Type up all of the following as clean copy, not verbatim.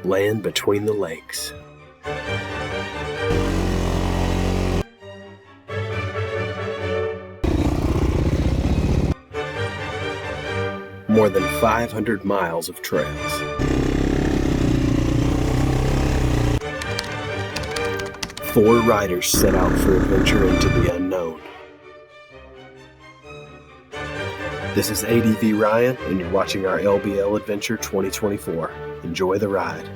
Land Between the Lakes. More than 500 miles of trails. Four riders set out for adventure into the unknown. This is ADV Ryan, and you're watching our LBL Adventure 2024. Enjoy the ride.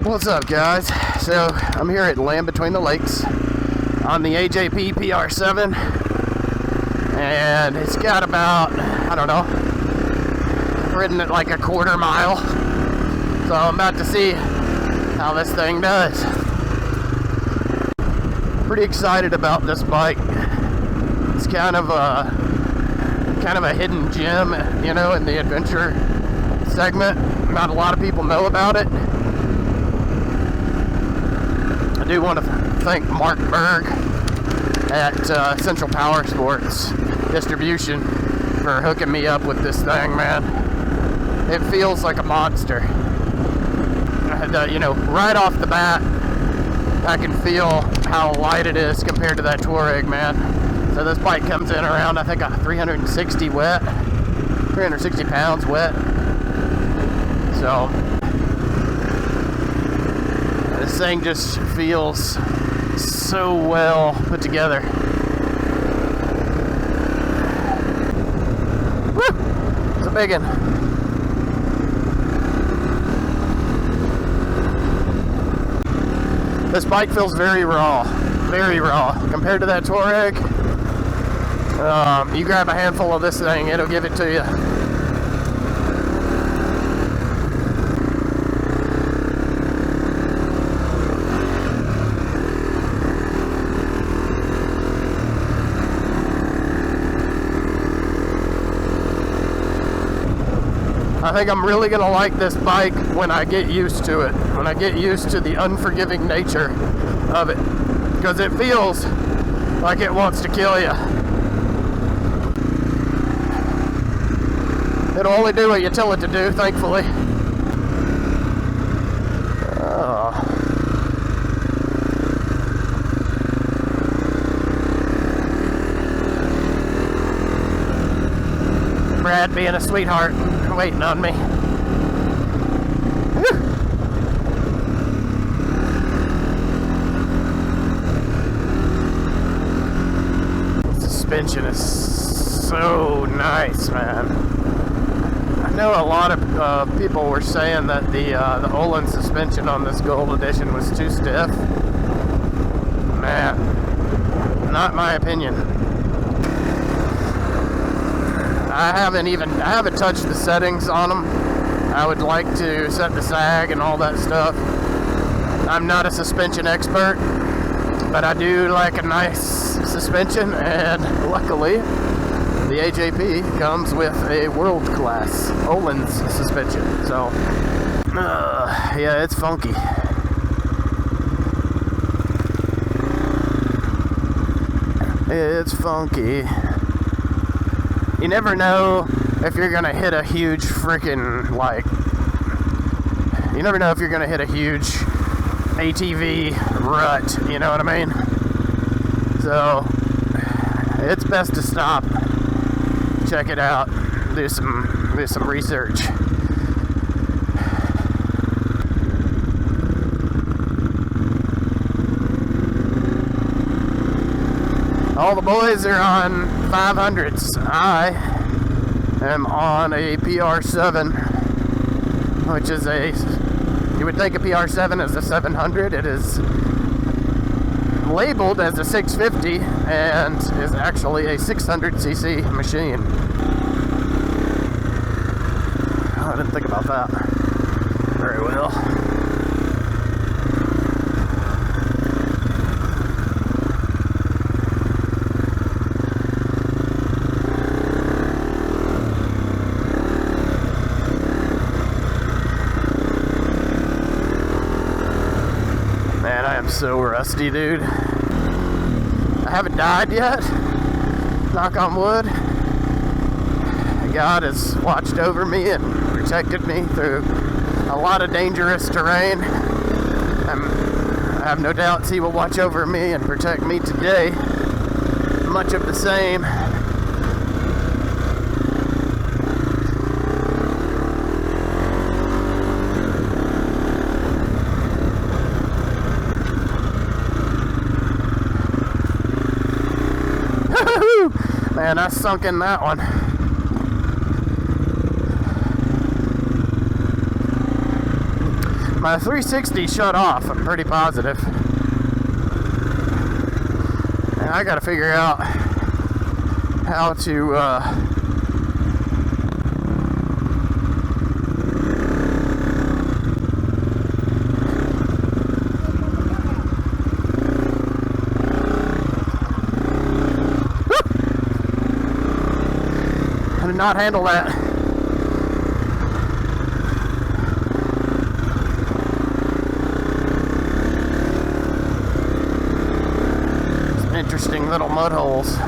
What's up, guys? So I'm here at Land Between the Lakes on the AJP PR7, and it's got about, I don't know, I've ridden it like a quarter mile, so I'm about to see how this thing does. Pretty excited about this bike. It's kind of a hidden gem, you know, in the adventure segment. Not a lot of people know about it. I do want to thank Mark Berg at Central Power Sports Distribution for hooking me up with this thing, man. It feels like a monster. And, you know, right off the bat, I can feel how light it is compared to that Touareg, man. So this bike comes in around, I think, 360 pounds wet. So this thing just feels so well put together. Woo! It's a big one. This bike feels very raw compared to that Touareg. You grab a handful of this thing, it'll give it to you. I think I'm really gonna like this bike when I get used to it, when I get used to the unforgiving nature of it, because it feels like it wants to kill you. It'll only do what you tell it to do, thankfully. Oh. Brad being a sweetheart, waiting on me. Whew. Suspension is so nice, man. I know a lot of people were saying that the Olin suspension on this Gold Edition was too stiff. Man, not my opinion. I haven't touched the settings on them. I would like to set the sag and all that stuff. I'm not a suspension expert, but I do like a nice suspension, and luckily the AJP comes with a world-class Olin's suspension, so yeah, it's funky. It's funky. You never know if you're gonna hit a huge freaking, like, you never know if you're gonna hit a huge ATV rut, you know what I mean? So it's best to stop, check it out, do some research. All the boys are on 500s. I am on a PR7, which is you would think a PR7 is a 700. It is labeled as a 650 and is actually a 600cc machine. Oh, I didn't think about that very well. Man, I am so rusty, dude. I haven't died yet, knock on wood. God has watched over me and protected me through a lot of dangerous terrain. I have no doubts he will watch over me and protect me today. Much of the same. Man, I sunk in that one. My 360 shut off, I'm pretty positive. And I gotta figure out how to not handle that. Some interesting little mud holes.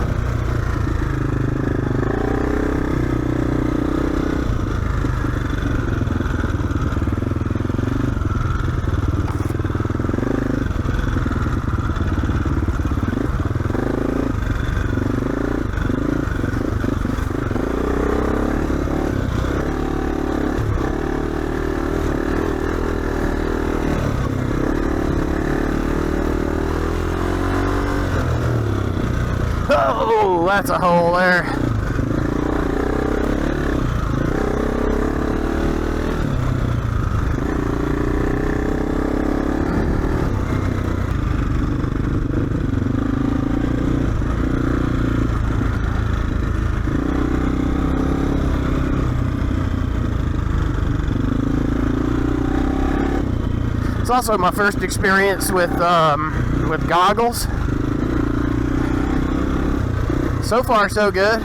Oh, that's a hole there. It's also my first experience with goggles. So far, so good.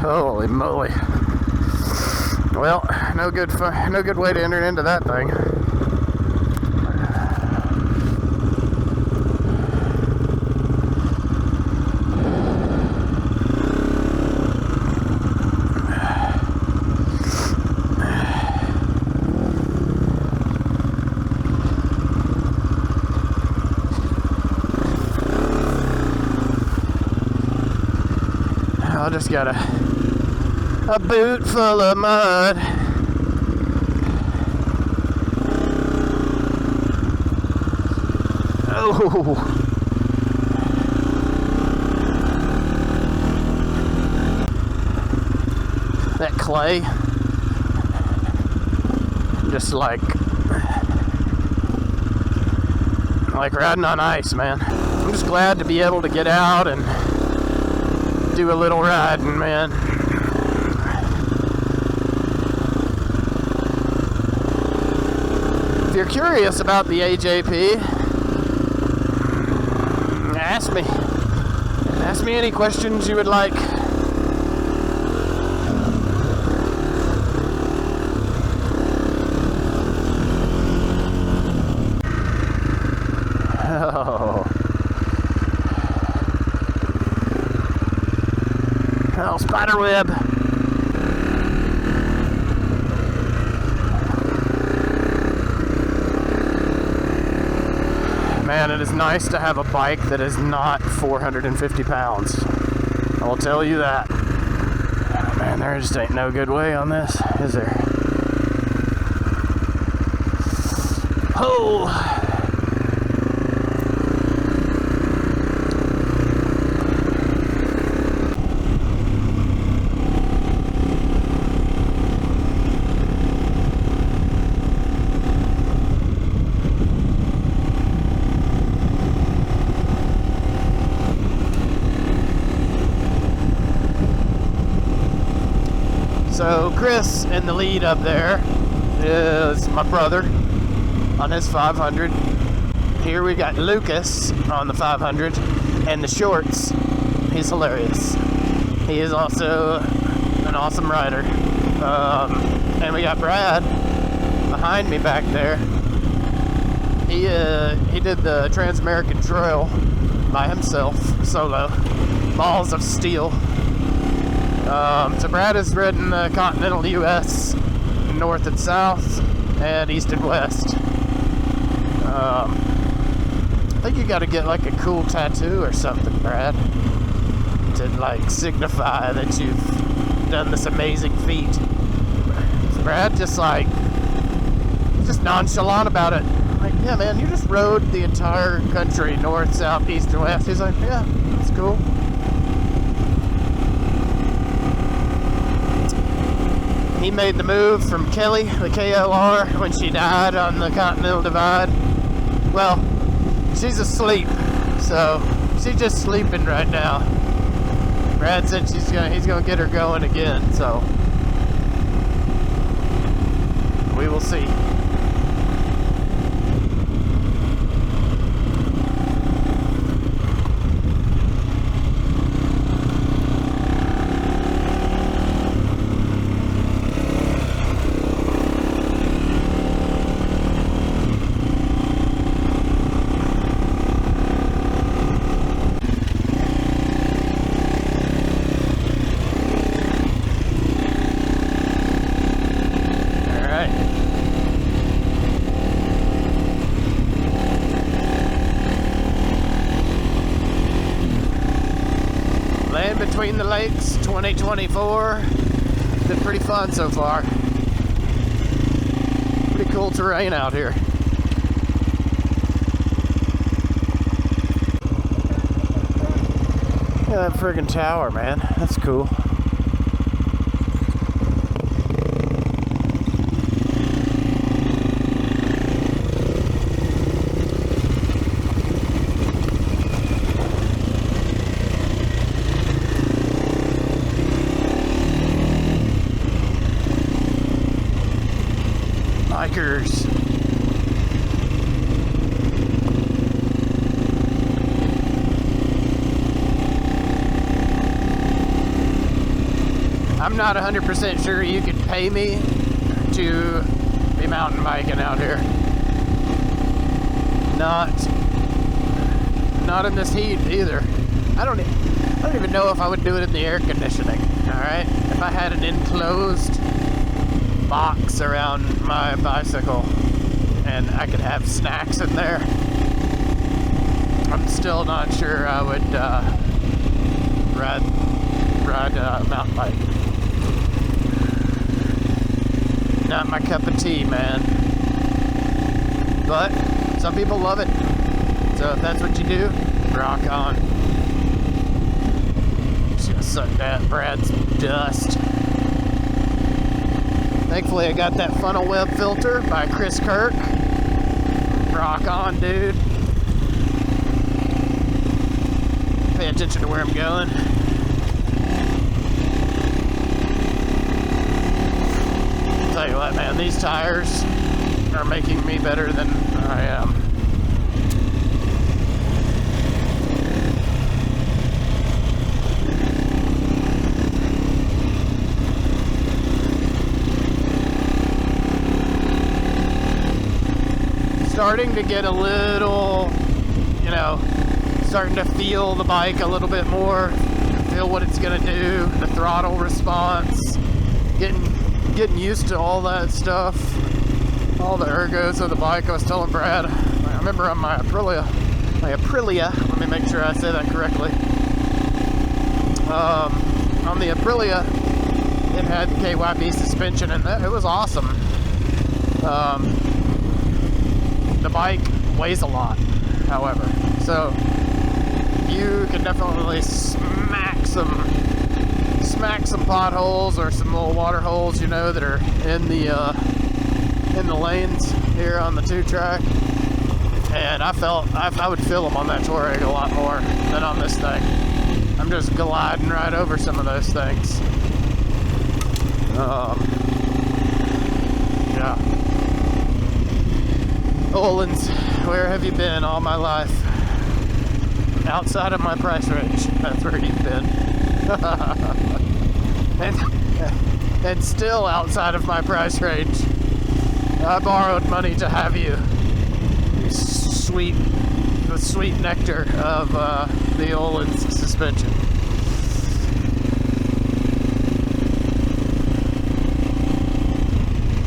Holy moly! Well, no good way to enter into that thing. I just got a boot full of mud. Oh, that clay, just like riding on ice, man. I'm just glad to be able to get out and do a little riding, man. If you're curious about the AJP, ask me. Ask me any questions you would like. Oh, spider web. Man, it is nice to have a bike that is not 450 pounds. I will tell you that. Oh, man, there just ain't no good way on this, is there? Oh! So Chris in the lead up there is my brother on his 500. Here we got Lucas on the 500, and the shorts, he's hilarious. He is also an awesome rider. And we got Brad behind me back there. He did the Trans-American Trail by himself, solo. Balls of steel. So Brad has ridden the continental U.S. north and south and east and west. I think you got to get like a cool tattoo or something, Brad, to like signify that you've done this amazing feat. So Brad just nonchalant about it. Like, yeah, man, you just rode the entire country, north, south, east, and west. He's like, yeah, that's cool. He made the move from Kelly, the KLR, when she died on the Continental Divide. Well, she's asleep, so she's just sleeping right now. Brad said he's gonna get her going again, so we will see. Between the Lakes 2024. Been pretty fun so far. Pretty cool terrain out here. Yeah, that friggin' tower, man. That's cool. Bikers. I'm not 100% sure you could pay me to be mountain biking out here. Not in this heat either. I don't even know if I would do it in the air conditioning. All right, if I had an enclosed box around my bicycle and I could have snacks in there, I'm still not sure I would ride a mountain bike. Not my cup of tea, man. But some people love it, so if that's what you do, rock on. Just gonna suck that Brad's dust. Thankfully, I got that funnel web filter by Chris Kirk. Rock on, dude. Pay attention to where I'm going. Tell you what, man, these tires are making me better than I am. Starting to get a little, starting to feel the bike a little bit more, feel what it's gonna do, the throttle response, getting used to all that stuff, all the ergos of the bike. I was telling Brad, I remember on my Aprilia, let me make sure I say that correctly. On the Aprilia, it had KYB suspension, and it was awesome. The bike weighs a lot, however, so you can definitely smack some potholes or some little water holes, that are in the lanes here on the 2-track. And I would feel them on that Touareg a lot more than on this thing. I'm just gliding right over some of those things. Yeah. Olins, where have you been all my life? Outside of my price range. That's where you've been. and still outside of my price range. I borrowed money to have you. The sweet nectar of the Olins suspension.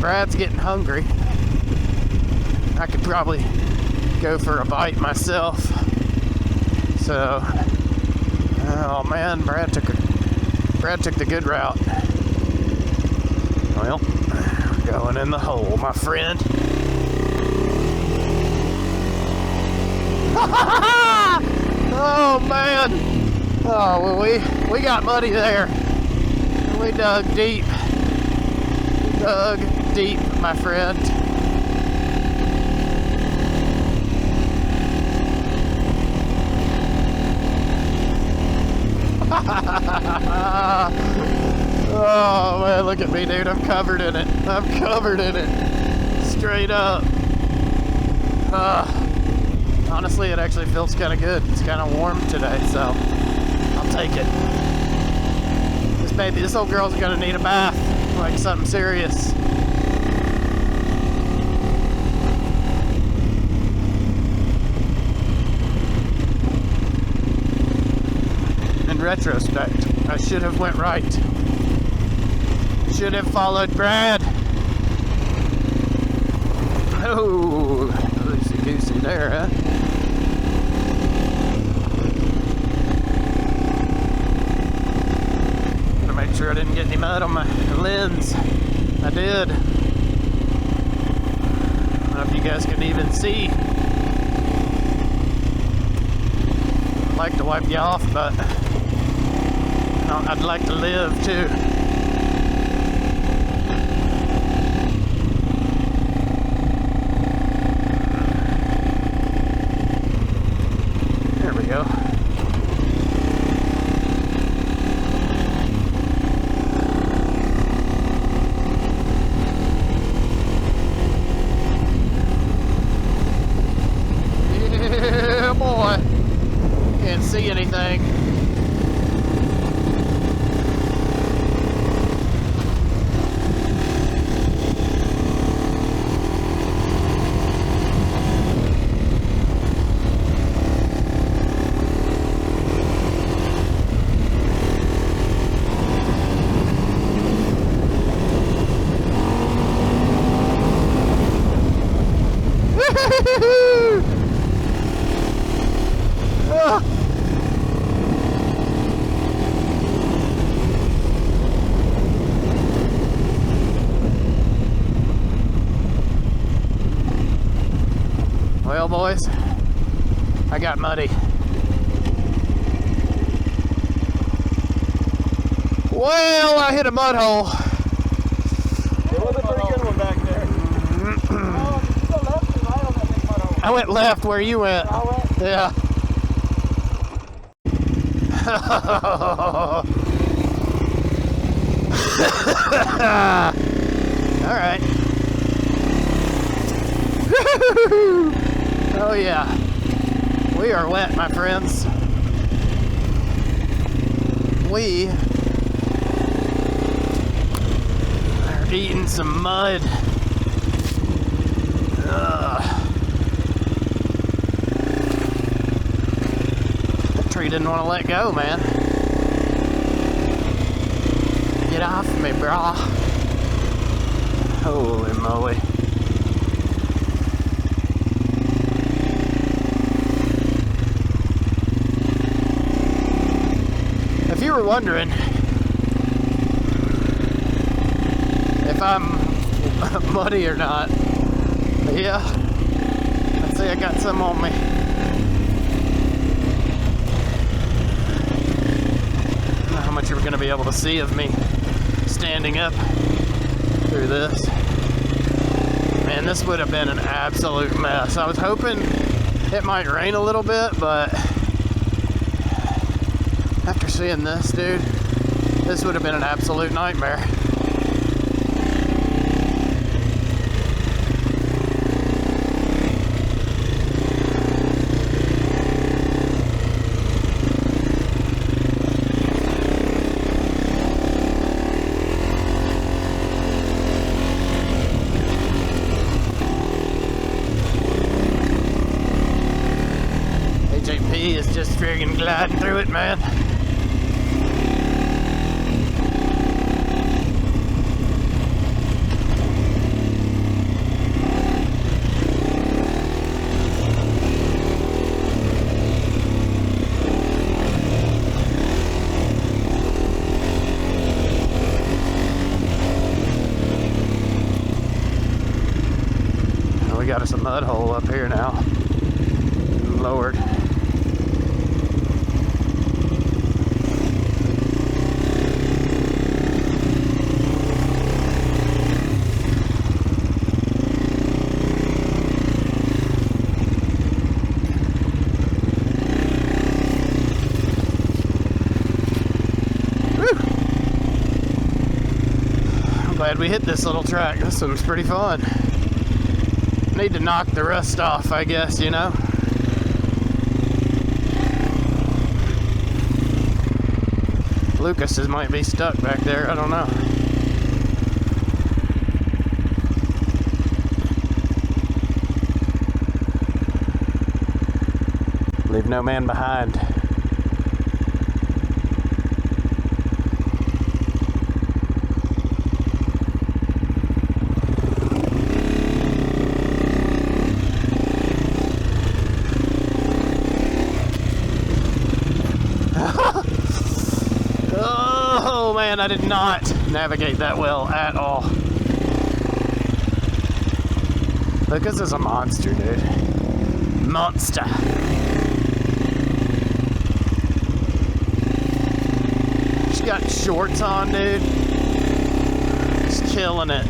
Brad's getting hungry. I could probably go for a bite myself. So, oh man, Brad took the good route. Well, we're going in the hole, my friend. Oh man! Oh well, we got muddy there. We dug deep. Dug deep, my friend. Oh man, look at me, dude. I'm covered in it. I'm covered in it. Straight up. Honestly, it actually feels kind of good. It's kind of warm today, so I'll take it. This old girl's gonna need a bath, like something serious. In retrospect, I should have went right. Should have followed Brad. Oh, loosey-goosey there, huh? Gotta make sure I didn't get any mud on my lens. I did. I don't know if you guys can even see. I'd like to wipe you off, but I'd like to live too. There we go. Yeah, boy. Can't see anything. Well, boys, I got muddy. Well, I hit a mud hole. It was a pretty good one back there. You go left and right on that big mud hole. I went left where you went. I went. Yeah. All right. Oh yeah. We are wet, my friends. We are eating some mud. That tree didn't want to let go, man. Get off me, brah. Holy moly. If you were wondering if I'm muddy or not, yeah, I'd say I got some on me. I don't know how much you're going to be able to see of me standing up through this. Man, this would have been an absolute mess. I was hoping it might rain a little bit, but after seeing this, dude, this would have been an absolute nightmare. AJP is just friggin' gliding through it, man. us a mud hole up here now. Lord. Glad we hit this little track. This one's pretty fun. Need to knock the rust off, I guess, you know. Lucas's might be stuck back there, I don't know. Leave no man behind. Oh man, I did not navigate that well at all. Lucas is a monster, dude. Monster. She's got shorts on, dude. Just killing it.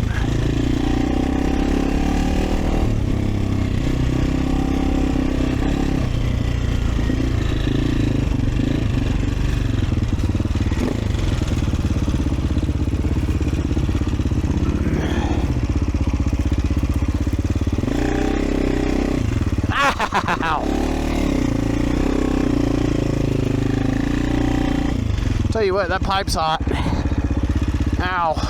Tell you what, that pipe's hot. Ow.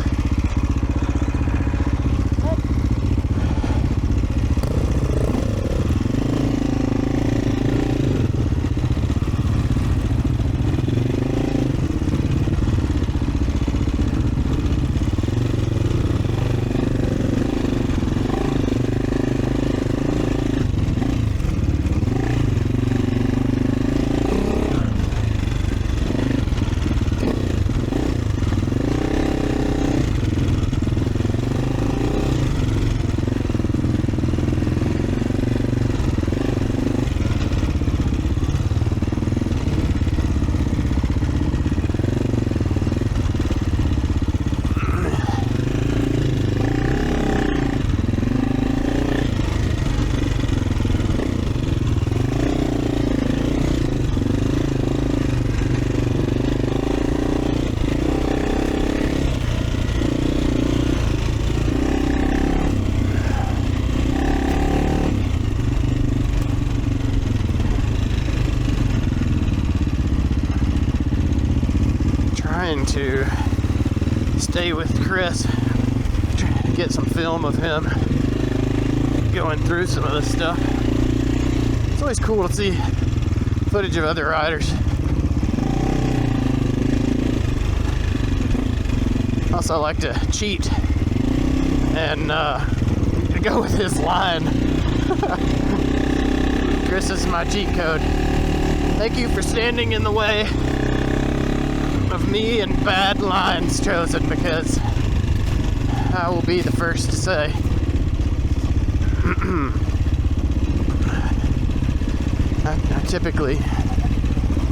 To stay with Chris, get some film of him going through some of this stuff. It's always cool to see footage of other riders. Also, I like to cheat and go with his line. Chris, this is my cheat code. Thank you for standing in the way of me and bad lines chosen, because I will be the first to say I typically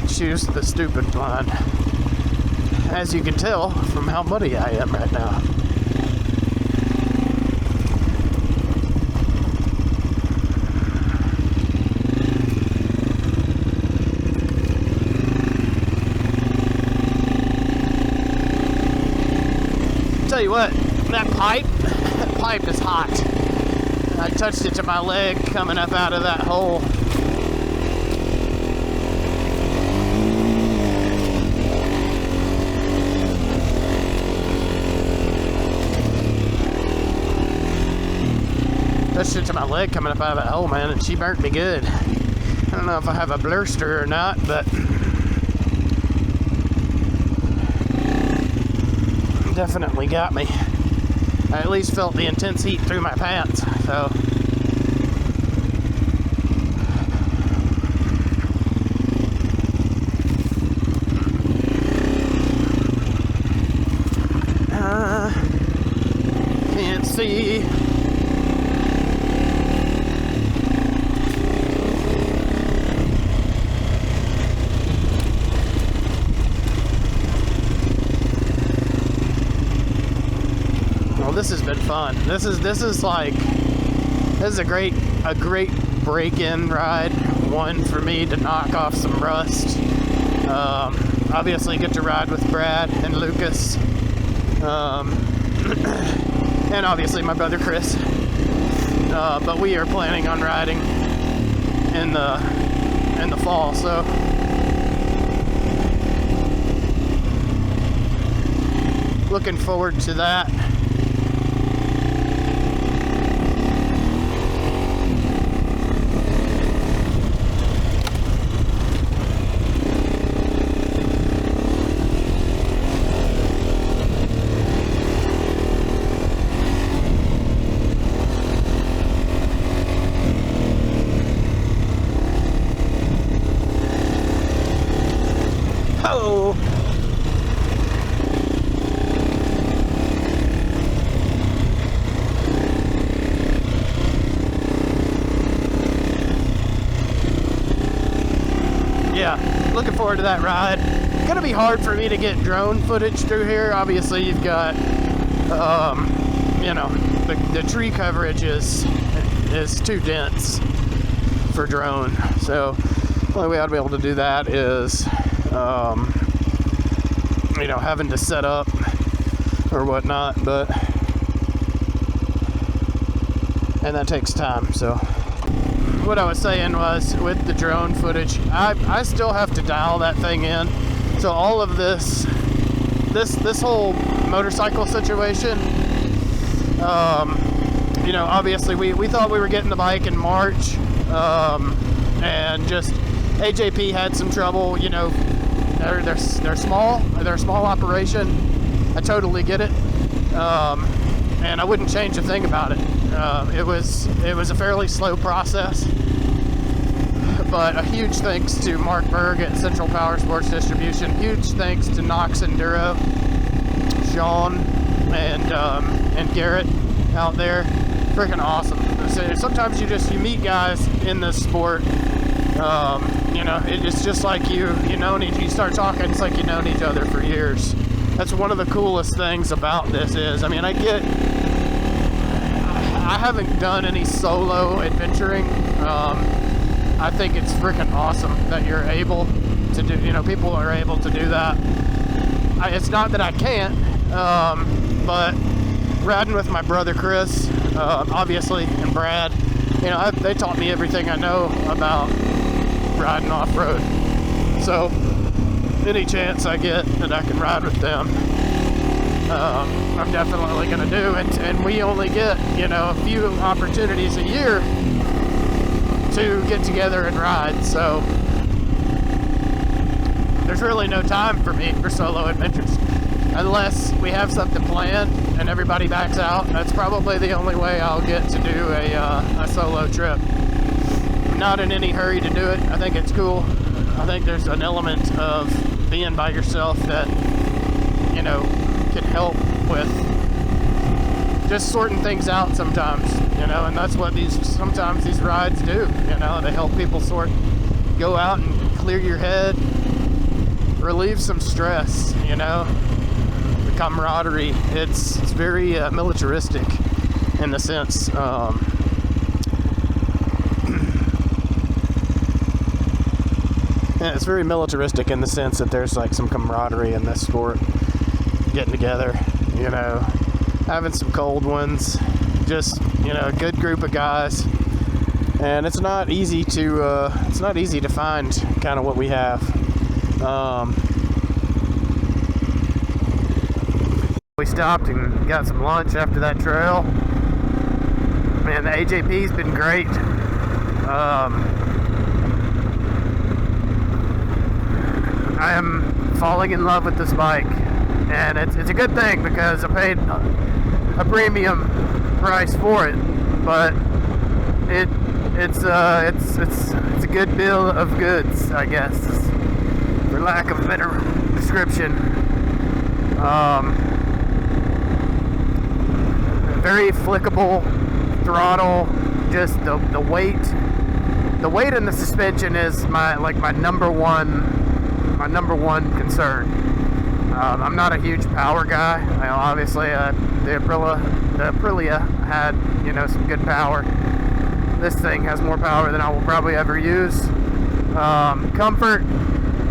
choose the stupid line, as you can tell from how muddy I am right now. Tell you what, that pipe is hot. I touched it to my leg coming up out of that hole. Touched it to my leg coming up out of that hole, man, and she burnt me good. I don't know if I have a blister or not, but definitely got me. I at least felt the intense heat through my pants, so. Can't see. this has been fun. This is a great break-in ride. One for me to knock off some rust. Obviously get to ride with Brad and Lucas. And obviously my brother Chris. But we are planning on riding in the fall, so looking forward to that. Oh! Yeah, looking forward to that ride. Gonna be hard for me to get drone footage through here. Obviously, you've got, you know, the tree coverage is too dense for drone. So the only way I'd be able to do that is, you know, having to set up or whatnot, and that takes time. So what I was saying was, with the drone footage, I still have to dial that thing in. So all of this whole motorcycle situation, you know, obviously we thought we were getting the bike in March, and just AJP had some trouble. You know, they're small, they're a small operation. I totally get it, and I wouldn't change a thing about it. It was a fairly slow process, but a huge thanks to Mark Berg at Central Power Sports Distribution. Huge thanks to Knox Enduro, Sean, and Garrett out there. Freaking awesome. So sometimes you meet guys in this sport. You know, it's just like you start talking. It's like you've known each other for years. That's one of the coolest things about this is, I mean, I haven't done any solo adventuring. I think it's freaking awesome that you're able to do, you know, people are able to do that. It's not that I can't, but riding with my brother Chris, obviously, and Brad, you know, they taught me everything I know about riding off-road. So any chance I get that I can ride with them, I'm definitely going to do. And we only get, you know, a few opportunities a year to get together and ride. So there's really no time for me for solo adventures. Unless we have something planned and everybody backs out, that's probably the only way I'll get to do a solo trip. I'm not in any hurry to do it. I think it's cool. I think there's an element of being by yourself that, you know, can help with just sorting things out sometimes, you know, and that's what sometimes these rides do, you know. They help people go out and clear your head, relieve some stress, you know. The camaraderie, it's very militaristic in the sense, yeah, it's very militaristic in the sense that there's like some camaraderie in this sport, getting together, you know, having some cold ones, just, you know, a good group of guys. And it's not easy to find kind of what we have. We stopped and got some lunch after that trail. Man, the AJP's been great. I am falling in love with this bike, and it's a good thing because I paid a premium price for it, but it's a good bill of goods, I guess, for lack of a better description. Very flickable throttle. Just the weight and the suspension is my number one concern. I'm not a huge power guy. Obviously, the Aprilia had, you know, some good power. This thing has more power than I will probably ever use. Comfort,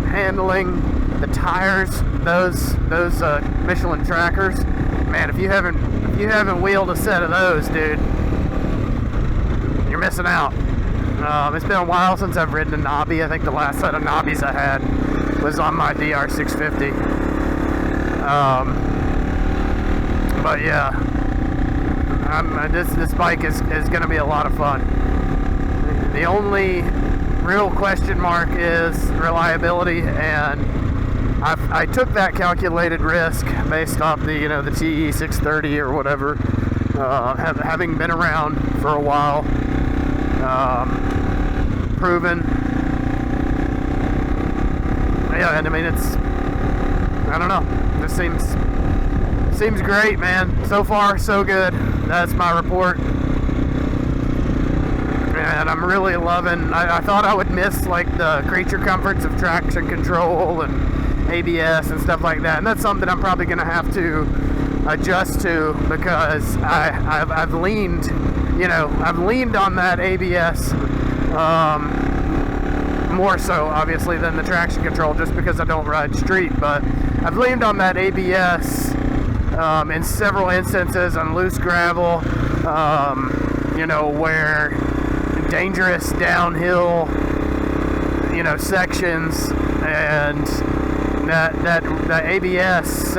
handling, the tires, those Michelin trackers. Man, if you haven't wheeled a set of those, dude, you're missing out. It's been a while since I've ridden a knobby. I think the last set of knobbies I had was on my DR650. But yeah, this bike is going to be a lot of fun. The only real question mark is reliability, and I took that calculated risk based off the, you know, the TE630 or whatever, having been around for a while, proven. Yeah, and I mean, I don't know, this seems great, man. So far, so good. That's my report. And I'm really loving, I thought I would miss like the creature comforts of traction control and ABS and stuff like that, and that's something I'm probably going to have to adjust to, because I've leaned on that ABS more so obviously than the traction control, just because I don't ride street. But I've leaned on that ABS in several instances on loose gravel, you know, where dangerous downhill, you know, sections, and that ABS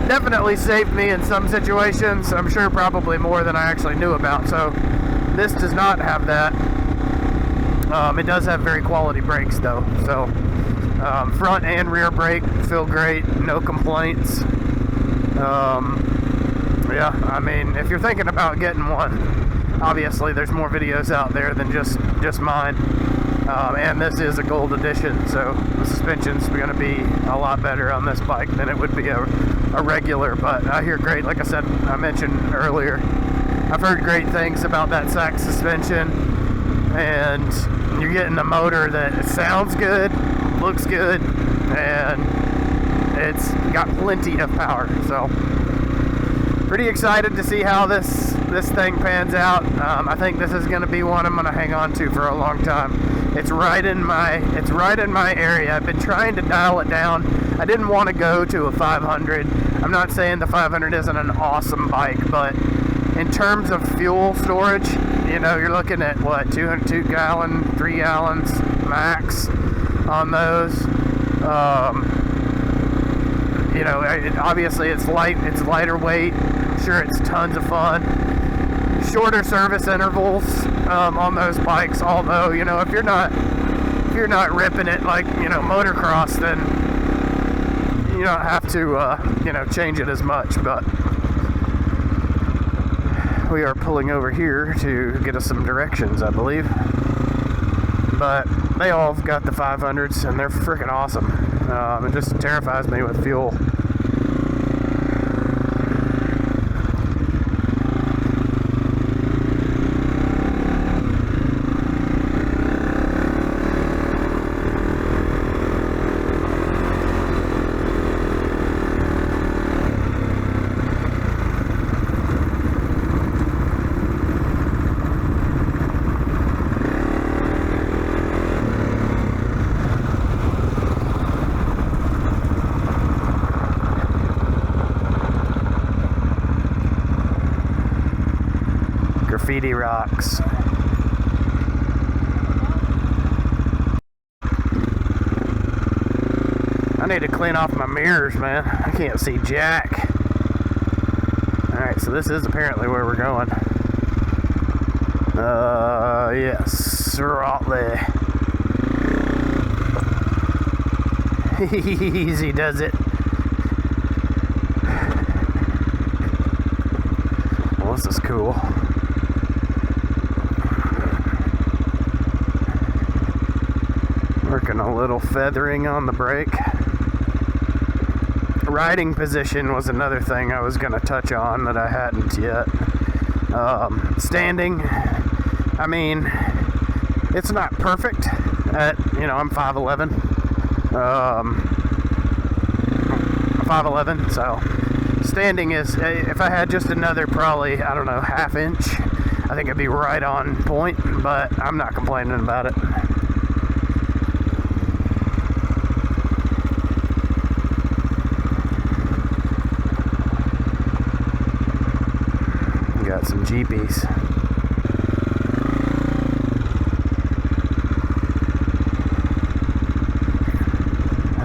definitely saved me in some situations. I'm sure probably more than I actually knew about. So this does not have that. It does have very quality brakes though. So front and rear brake feel great, no complaints. Yeah, I mean, if you're thinking about getting one, obviously there's more videos out there than just mine. And this is a gold edition, so the suspension's going to be a lot better on this bike than it would be a regular. But I hear great, like I said, I mentioned earlier, I've heard great things about that Sachs suspension, and you're getting a motor that sounds good, looks good, and it's got plenty of power. So pretty excited to see how this thing pans out. I think this is going to be one I'm going to hang on to for a long time. It's right in my area. I've been trying to dial it down. I didn't want to go to a 500. I'm not saying the 500 isn't an awesome bike, but in terms of fuel storage, you know, you're looking at what, 2 gallon, 3 gallons max on those. You know, obviously it's light, it's lighter weight. I'm sure it's tons of fun. Shorter service intervals on those bikes, although, you know, if you're not ripping it like, you know, motocross, then you don't have to you know, change it as much. But we are pulling over here to get us some directions, I believe. But they all have got the 500s, and they're freaking awesome. It just terrifies me with fuel. Graffiti rocks. I need to clean off my mirrors, man. I can't see jack. Alright, so this is apparently where we're going. Yes, throttle. Easy does it. Well, this is cool. Working a little feathering on the brake. Riding position was another thing I was going to touch on that I hadn't yet. Standing, I mean, it's not perfect. You know, I'm 5'11". 5'11", so standing is, if I had just another probably, I don't know, half inch, I think it'd be right on point, but I'm not complaining about it. Got some Jeepies.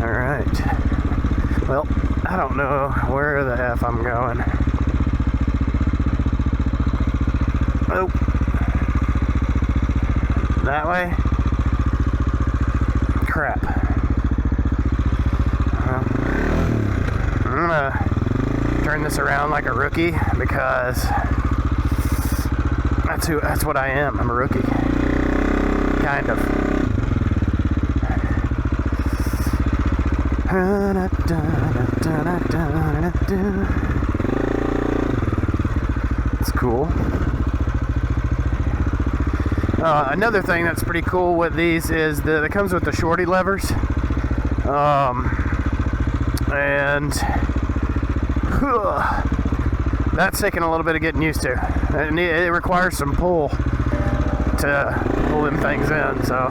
Alright. Well, I don't know where the F I'm going. Oh. That way? Crap. I'm gonna turn this around like a rookie because that's what I am. I'm a rookie. Kind of. It's cool. Another thing that's pretty cool with these is that it comes with the shorty levers. And that's taking a little bit of getting used to. It requires some pull to pull them things in, so.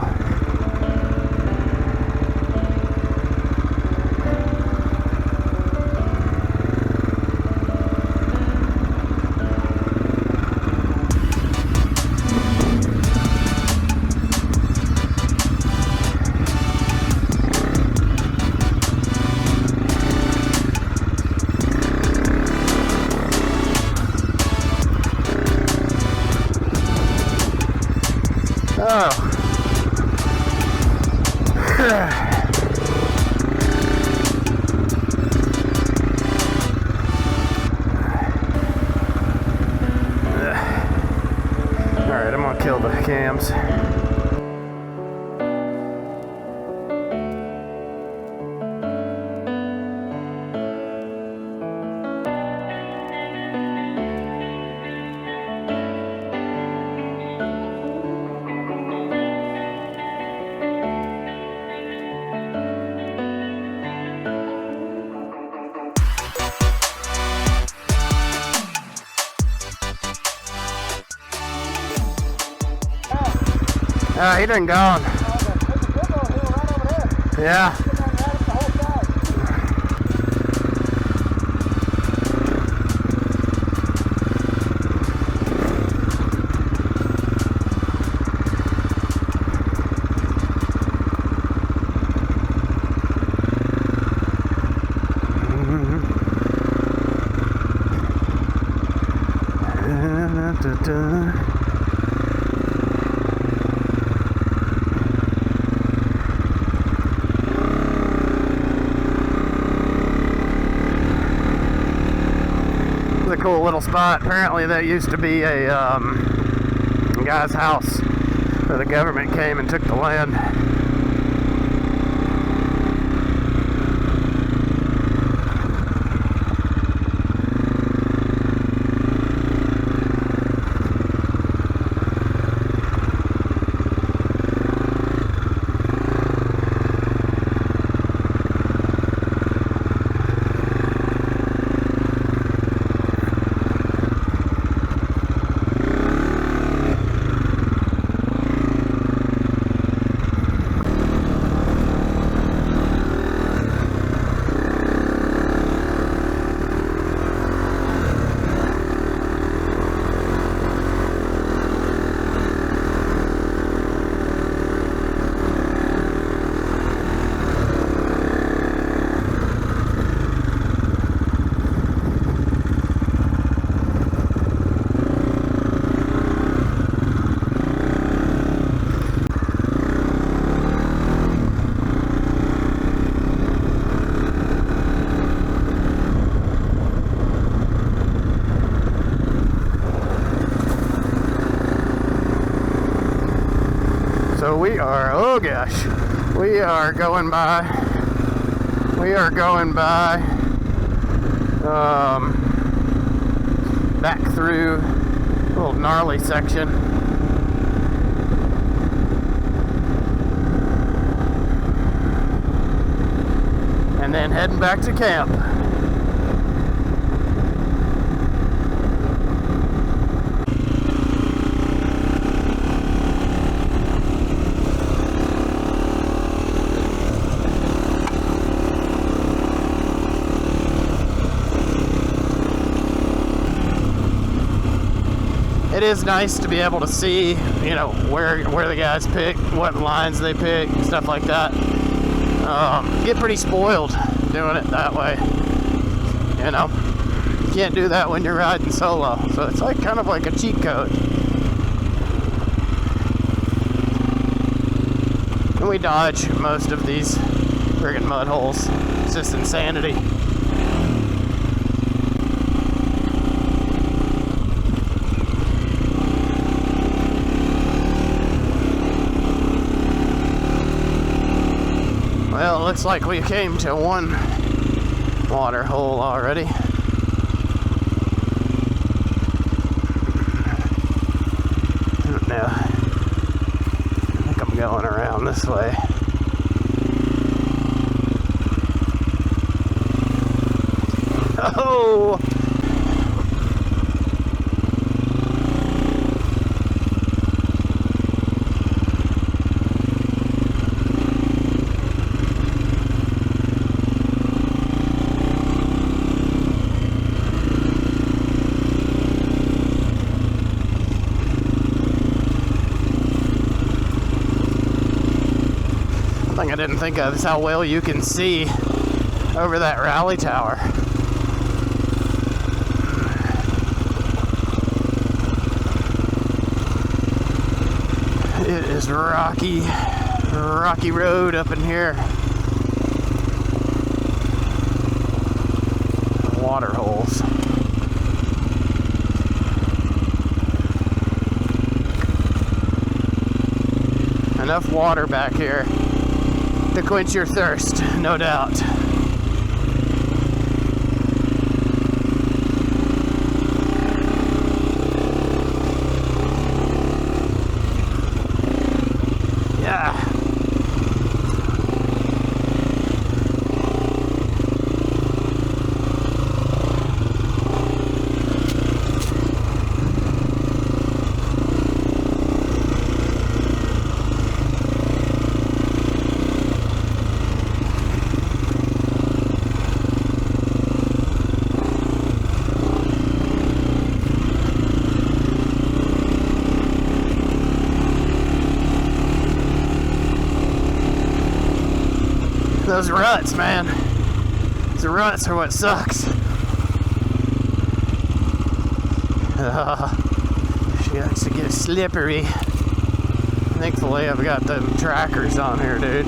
Oh. Alright, I'm gonna kill the cams. He done gone. Yeah. A cool little spot. Apparently that used to be a guy's house where the government came and took the land. So we are, oh gosh, we are going by back through a little gnarly section. And then heading back to camp. it is nice to be able to see, you know, where the guys pick, what lines they pick, stuff like that. Get pretty spoiled doing it that way. You know, you can't do that when you're riding solo. So it's like kind of like a cheat code. And we dodge most of these friggin' mud holes. It's just insanity. Well, it looks like we came to one water hole already. No, I think I'm going around this way. Oh! I didn't think of is how well you can see over that rally tower. It is rocky road up in here. Water holes. Enough water back here to quench your thirst, no doubt. Yeah. Those ruts, man. The ruts are what sucks. She likes to get slippery. Thankfully, I've got the trackers on here, dude.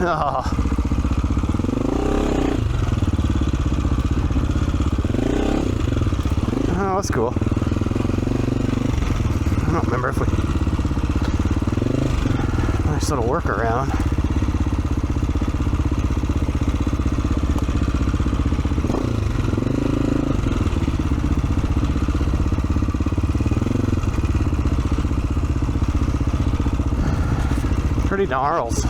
Oh. Oh, that's cool. I don't remember if we... Nice little workaround. Pretty gnarls.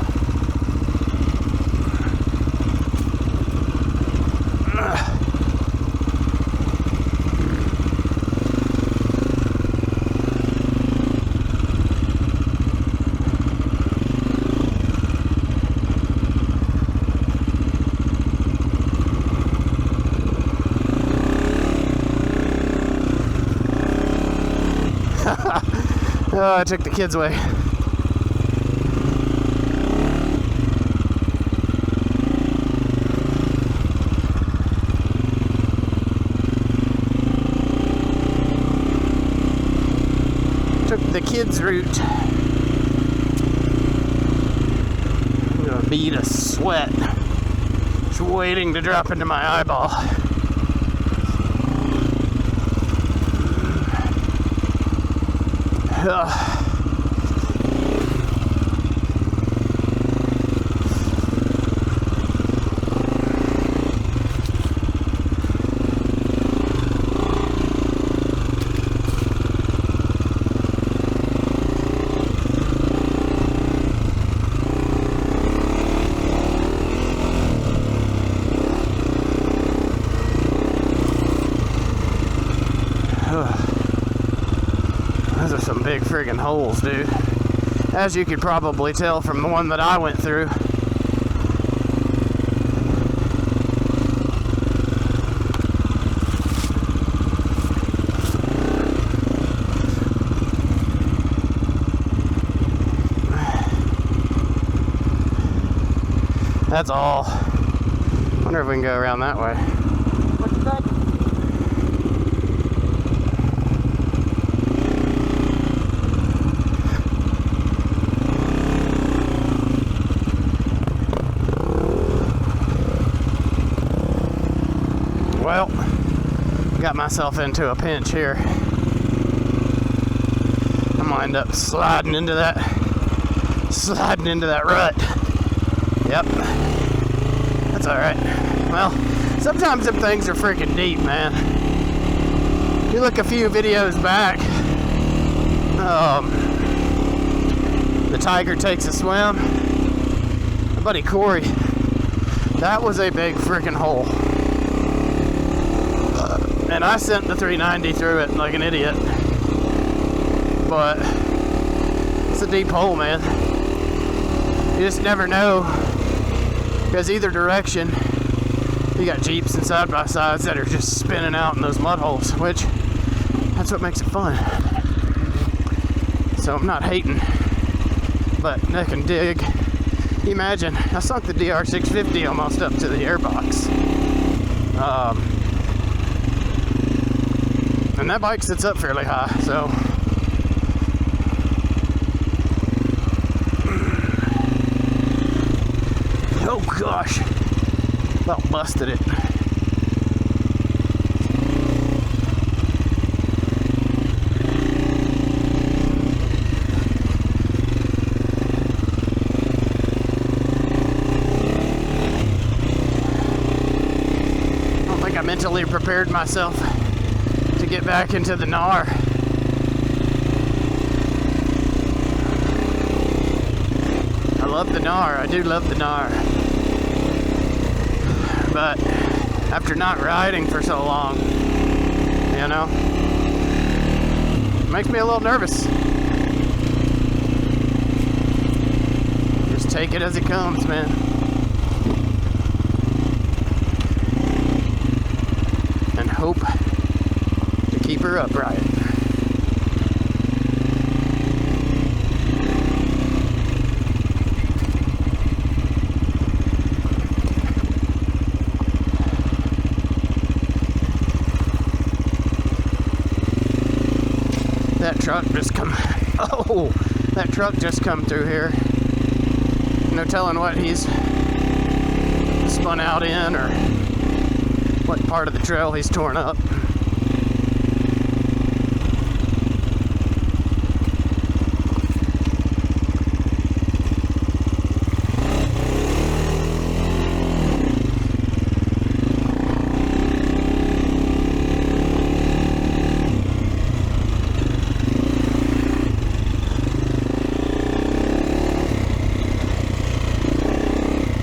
Oh, I took the kids away. Took the kids' route. I'm gonna bead a sweat. Just waiting to drop into my eyeball. holes, dude. As you could probably tell from the one that I went through. That's all. Wonder if we can go around that way. What you think? Well, got myself into a pinch here. I might end up sliding into that rut. Yep. That's alright. Well, sometimes them things are freaking deep, man. If you look a few videos back, the tiger takes a swim. My buddy Corey, that was a big freaking hole. And I sent the 390 through it like an idiot. But it's a deep hole, man. You just never know. Because either direction, you got Jeeps and side-by-sides that are just spinning out in those mud holes, which, that's what makes it fun. So I'm not hating, but they can dig. Imagine, I sunk the DR650 almost up to the airbox. And that bike sits up fairly high, so. Oh gosh, about busted it. I don't think I mentally prepared myself to get back into the gnar. I love the gnar, I do love the gnar. But after not riding for so long, you know, it makes me a little nervous. Just take it as it comes, man. And hope to keep her upright. That truck just come, oh, that truck just come through here. No telling what he's spun out in or what part of the trail he's torn up.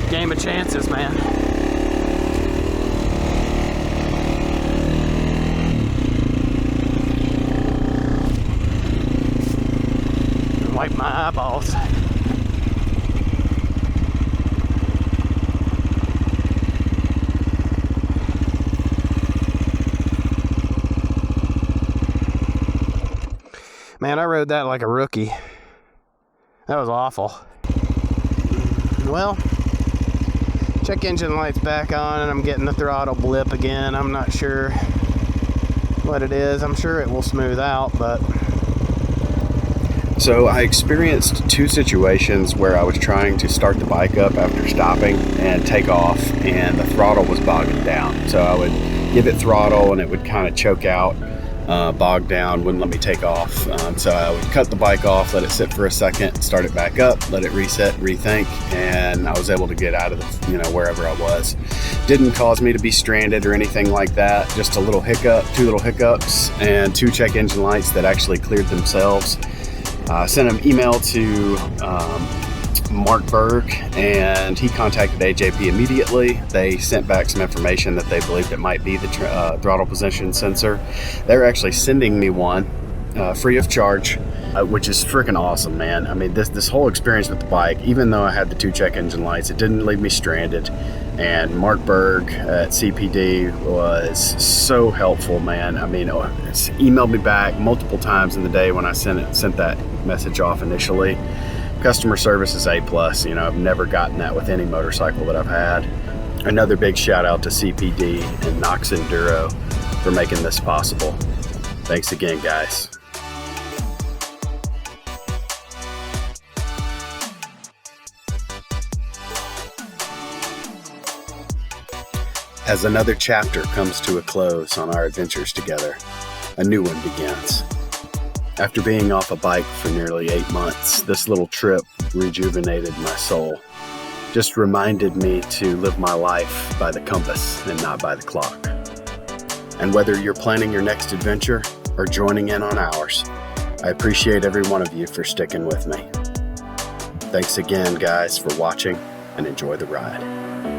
Game of chances, man. Wipe my eyeballs. Man, I rode that like a rookie. That was awful. Well, check engine lights back on and I'm getting the throttle blip again. I'm not sure what it is. I'm sure it will smooth out, but. So I experienced two situations where I was trying to start the bike up after stopping and take off, and the throttle was bogging down. So I would give it throttle and it would kind of choke out, bog down, wouldn't let me take off. So I would cut the bike off, let it sit for a second, start it back up, let it reset, rethink, and I was able to get out of the, wherever I was. Didn't cause me to be stranded or anything like that. Just a little hiccup, two little hiccups, and two check engine lights that actually cleared themselves. Sent an email to Mark Berg, and he contacted AJP immediately. They sent back some information that they believed it might be the throttle position sensor. They're actually sending me one free of charge. which is freaking awesome, man. I mean, this whole experience with the bike, even though I had the 2 check engine lights, it didn't leave me stranded. And Mark Berg at CPD was so helpful, man. I mean, it's emailed me back multiple times in the day when I sent that message off initially. Customer service is A+. You know, I've never gotten that with any motorcycle that I've had. Another big shout out to CPD and Nox Enduro for making this possible. Thanks again, guys. As another chapter comes to a close on our adventures together, a new one begins. After being off a bike for nearly 8 months, this little trip rejuvenated my soul. Just reminded me to live my life by the compass and not by the clock. And whether you're planning your next adventure or joining in on ours, I appreciate every one of you for sticking with me. Thanks again, guys, for watching, and enjoy the ride.